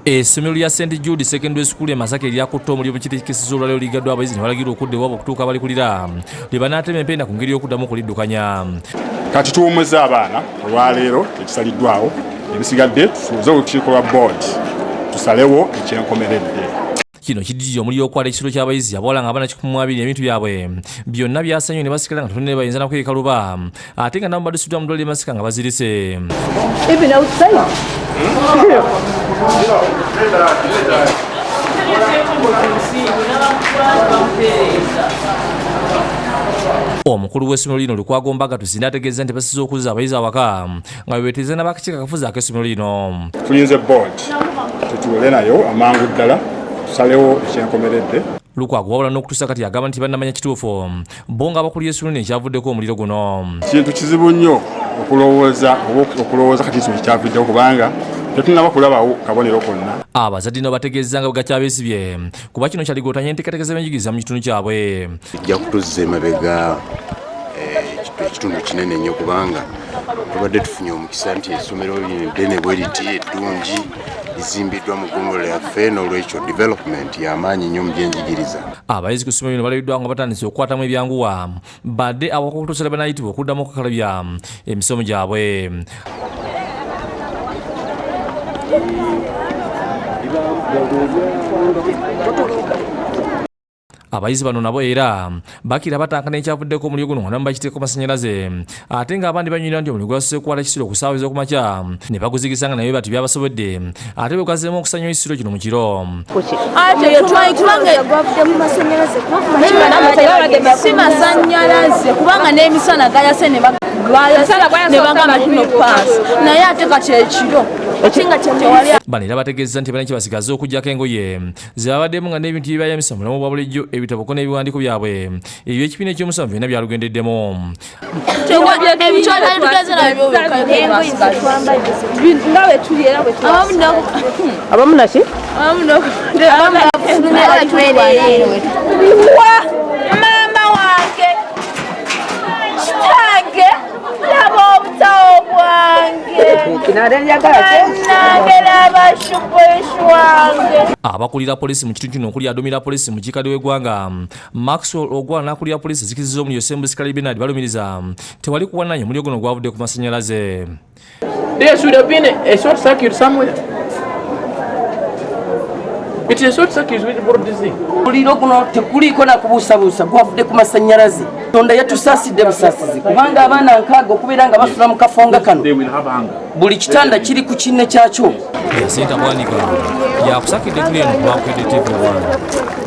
Essomero lya St Jude Secondary School Masaka lyakutte omuliro mu kitikisizo olwaleero ligaddwa abayizi ne balagirwa okudda ewaabwe okutuuka balikulira lwe banaatema empenda ku ngeri y'okuddamu okuliddukanya. Kati tuwummuzza abaana olwaleero ekisaliddwawo ebisigadde tusuubize olukiiko lwa board tusalewo ekyenkomeredde. Kino kiddiridde omuliro okwala ekisolo ky'abayizi abawala nga 420 ebintu byabwe byonna byasanyuwe ne basigala nga tonne bayinza nakwekaluba ate nga nabo baddusiddwa mu ddwaliro e Masaka nga bazirise. Omukulu w'essomero lino Lukwago Mbaga Tusinde ategeeza nti basize okuzza abayizi awaka nga bebeeteeza n'abakakiiko akafuzi ak'essomero lino. Tuyinze board tutuule nayo amangu ddala tusalewo ekyenkomeredde. Lukwago wabula n'okutuusa kati agamba nti bannamanya kituufu bo nga abakulira essomero lino ekyavuddeko omuliro guno. Kintu kizibu nnyo okulowooza kati ekyo kyavuddeko kubanga tetunnaba kulabawo kabonero konna. Abazadde nabo bategeeza nga bwe gakyabeesibye kuba kino kyaligootanya enteekateeka z'ebyenjigiriza mu kitundu kyabwe. Kijja kutuzza emabega ekitundu kinene nnyo kubanga tubadde tufunye omukisa nti essomero ddene bwe liti eddungi lizimbiddwa mu ggongolo lyaffe n'olwekyo development y'amaanyi nnyo mu byenjigiriza. Abayizi ku ssomero lino balabiddwa nga batandise okukwatamu ebyanguwa badde abakutuusira banayitibwa okuddamu okukalabya emisomo gyabwe. Abayizi bano nabo era bakira batankana ekyavuddeko omuliro guno nga nabo bakiteeko masannyalaze ate nga abandi banyumirwa nti omuliro gwasose kuwala ekisiro ku ssaawa ez'okumakya ne baguzigisa nga naye bati byabasobodde ate bwe gwazeemu okusanyuwa ekisiro kino mu kiro. Si masannyalaze kubanga n'emisana gayase ne bagamba kino paasi naye ate kati ekiro ekinga kyewali. Bano era bategeeza nti balina kibasigaza okugyako engoye ze babaddemu nga n'ebintu ebyayamisa mu bulamu bwa bulijjo ebitabo n'ebiwandiiko byabwe eby'ekibiina ekyomusanvu byonna byalugendeddemu. Abamu naki? Mama wange kitange laba obutawo bwange abakulira polisi mu kitundu kino okuli adumira polisi mu kikadde w'eggwanga Maxwell Ogwala n'akulira polisi ezikiriza omuliro Ssembusikali Bernard balumiriza tewali kuwananya omuliro guno gwavudde ku masannyalaze. There should have been a short circuit somewhere. It is a short circuit which brought this thing. Muliro guno tekuliko na kubuusabuusa gwavudde ku masannyalaze. Tonda yatusaasidde busaasizi kubanga abaana nkaaga okubeera nga basula mu kafonga kano buli kitanda kiri ku kinne kyakyo. Yasinta Bwanika yakusakidde tuli eno ku Bwakedde TV1.